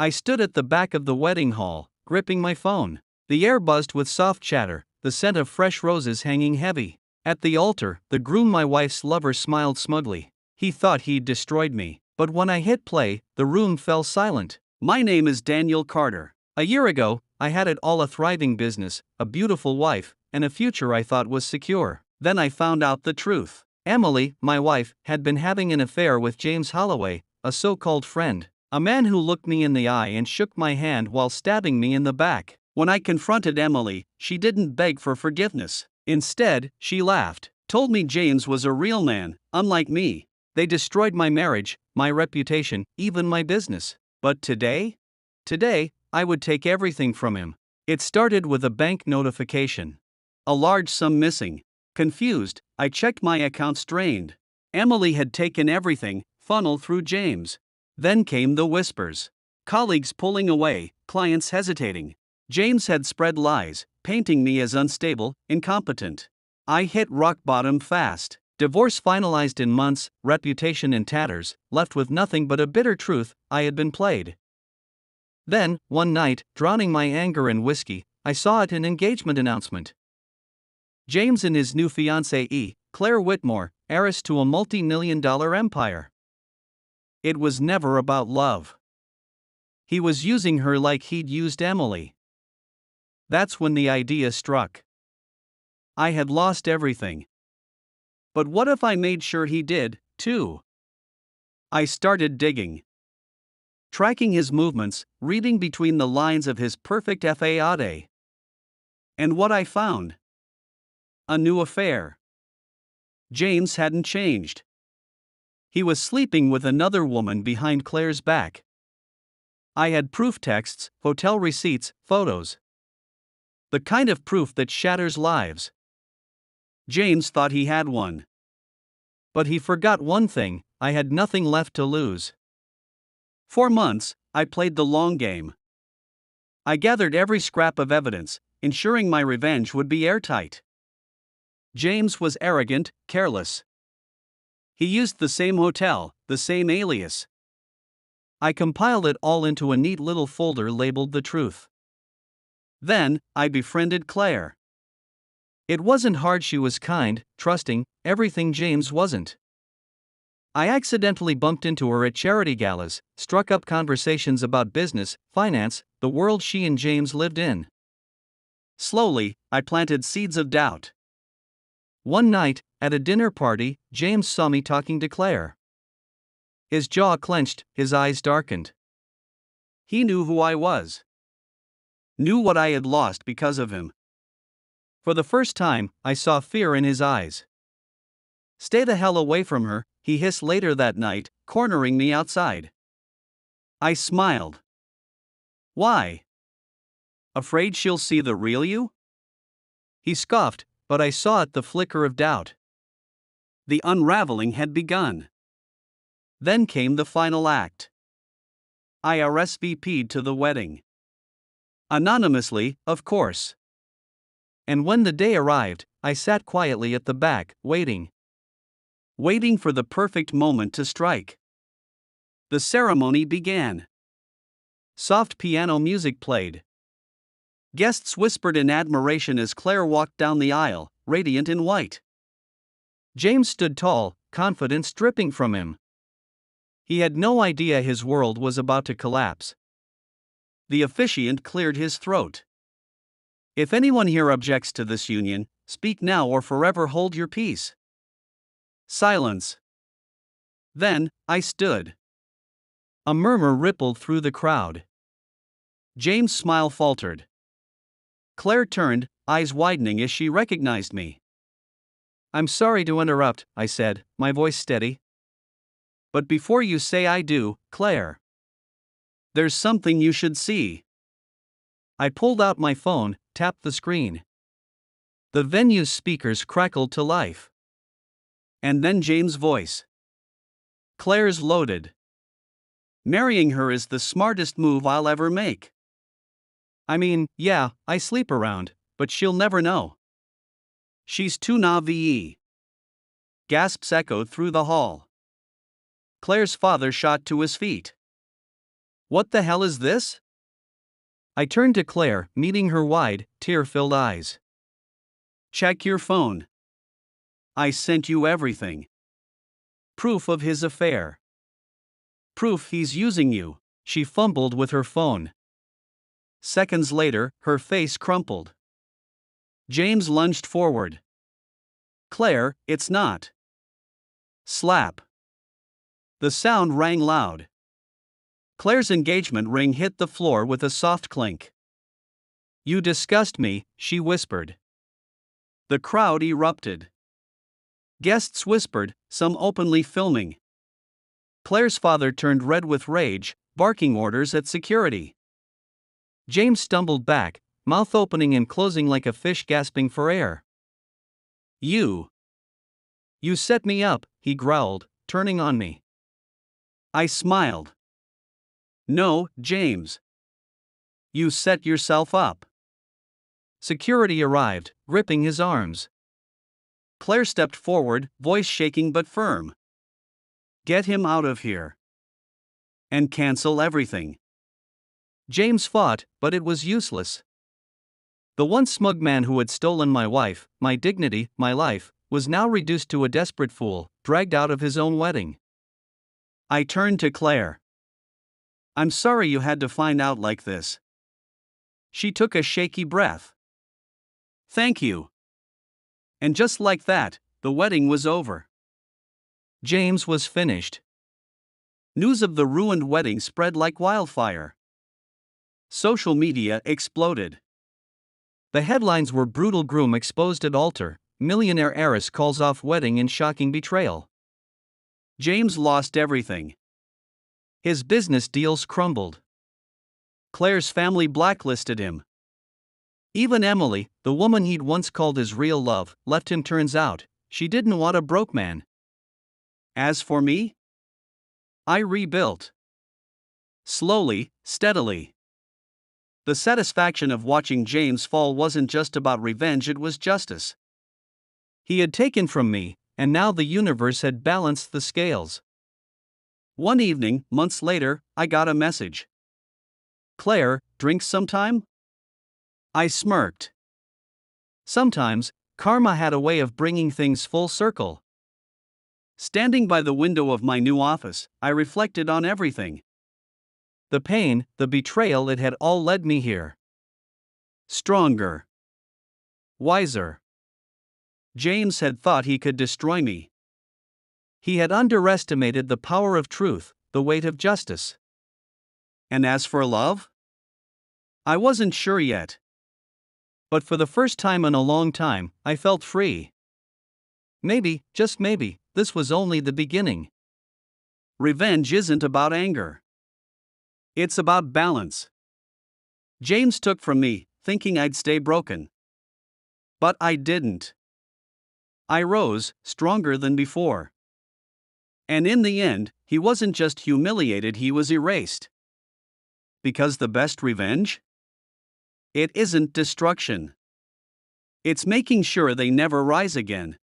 I stood at the back of the wedding hall, gripping my phone. The air buzzed with soft chatter, the scent of fresh roses hanging heavy. At the altar, the groom, my wife's lover, smiled smugly. He thought he'd destroyed me. But when I hit play, the room fell silent. My name is Daniel Carter. A year ago, I had it all: a thriving business, a beautiful wife, and a future I thought was secure. Then I found out the truth. Emily, my wife, had been having an affair with James Holloway, a so-called friend. A man who looked me in the eye and shook my hand while stabbing me in the back. When I confronted Emily, she didn't beg for forgiveness. Instead, she laughed, told me James was a real man, unlike me. They destroyed my marriage, my reputation, even my business. But today? Today, I would take everything from him. It started with a bank notification. A large sum missing. Confused, I checked my account, strained. Emily had taken everything, funneled through James. Then came the whispers. Colleagues pulling away, clients hesitating. James had spread lies, painting me as unstable, incompetent. I hit rock bottom fast. Divorce finalized in months, reputation in tatters, left with nothing but a bitter truth: I had been played. Then, one night, drowning my anger in whiskey, I saw an engagement announcement. James and his new fiancée, Claire Whitmore, heiress to a multi-million-dollar empire. It was never about love. He was using her like he'd used Emily. That's when the idea struck. I had lost everything. But what if I made sure he did, too? I started digging. Tracking his movements, reading between the lines of his perfect facade. And what I found? A new affair. James hadn't changed. He was sleeping with another woman behind Claire's back. I had proof: texts, hotel receipts, photos. The kind of proof that shatters lives. James thought he had one. But he forgot one thing: I had nothing left to lose. For months, I played the long game. I gathered every scrap of evidence, ensuring my revenge would be airtight. James was arrogant, careless. He used the same hotel, the same alias. I compiled it all into a neat little folder labeled The Truth. Then, I befriended Claire. It wasn't hard. She was kind, trusting, everything James wasn't. I accidentally bumped into her at charity galas, struck up conversations about business, finance, the world she and James lived in. Slowly, I planted seeds of doubt. One night, at a dinner party, James saw me talking to Claire. His jaw clenched, his eyes darkened. He knew who I was. Knew what I had lost because of him. For the first time, I saw fear in his eyes. "Stay the hell away from her," he hissed later that night, cornering me outside. I smiled. "Why? Afraid she'll see the real you?" He scoffed, but I saw it, the flicker of doubt. The unraveling had begun. Then came the final act. I RSVP'd to the wedding. Anonymously, of course. And when the day arrived, I sat quietly at the back, waiting. Waiting for the perfect moment to strike. The ceremony began. Soft piano music played. Guests whispered in admiration as Claire walked down the aisle, radiant in white. James stood tall, confidence dripping from him. He had no idea his world was about to collapse. The officiant cleared his throat. "If anyone here objects to this union, speak now or forever hold your peace." Silence. Then, I stood. A murmur rippled through the crowd. James' smile faltered. Claire turned, eyes widening as she recognized me. "I'm sorry to interrupt," I said, my voice steady. "But before you say I do, Claire, there's something you should see." I pulled out my phone, tapped the screen. The venue's speakers crackled to life. And then James' voice. "Claire's loaded. Marrying her is the smartest move I'll ever make. I mean, yeah, I sleep around, but she'll never know. She's too naive." Gasps echoed through the hall. Claire's father shot to his feet. What the hell is this? I turned to Claire, meeting her wide, tear-filled eyes. Check your phone. I sent you everything. Proof of his affair. Proof he's using you. She fumbled with her phone. Seconds later, her face crumpled. James lunged forward. Claire, it's not. Slap. The sound rang loud. Claire's engagement ring hit the floor with a soft clink. You disgust me, she whispered. The crowd erupted. Guests whispered, some openly filming. Claire's father turned red with rage, barking orders at security. James stumbled back, mouth opening and closing like a fish gasping for air. You set me up, he growled, turning on me. I smiled. No, James. You set yourself up. Security arrived, gripping his arms. Claire stepped forward, voice shaking but firm. Get him out of here. And cancel everything. James fought, but it was useless. The once smug man who had stolen my wife, my dignity, my life, was now reduced to a desperate fool, dragged out of his own wedding. I turned to Claire. I'm sorry you had to find out like this. She took a shaky breath. Thank you. And just like that, the wedding was over. James was finished. News of the ruined wedding spread like wildfire. Social media exploded. The headlines were brutal groom exposed at altar, millionaire heiress calls off wedding in shocking betrayal. James lost everything. His business deals crumbled. Claire's family blacklisted him. Even Emily, the woman he'd once called his real love, left him. Turns out, she didn't want a broke man. As for me, I rebuilt. Slowly, steadily. The satisfaction of watching James fall wasn't just about revenge, it was justice. He had taken from me, and now the universe had balanced the scales. One evening, months later, I got a message. Claire, drinks sometime? I smirked. Sometimes, karma had a way of bringing things full circle. Standing by the window of my new office, I reflected on everything. The pain, the betrayal, it had all led me here. Stronger. Wiser. James had thought he could destroy me. He had underestimated the power of truth, the weight of justice. And as for love? I wasn't sure yet. But for the first time in a long time, I felt free. Maybe, just maybe, this was only the beginning. Revenge isn't about anger. It's about balance. James took from me, thinking I'd stay broken. But I didn't. I rose, stronger than before. And in the end, he wasn't just humiliated, he was erased. Because the best revenge? It isn't destruction. It's making sure they never rise again.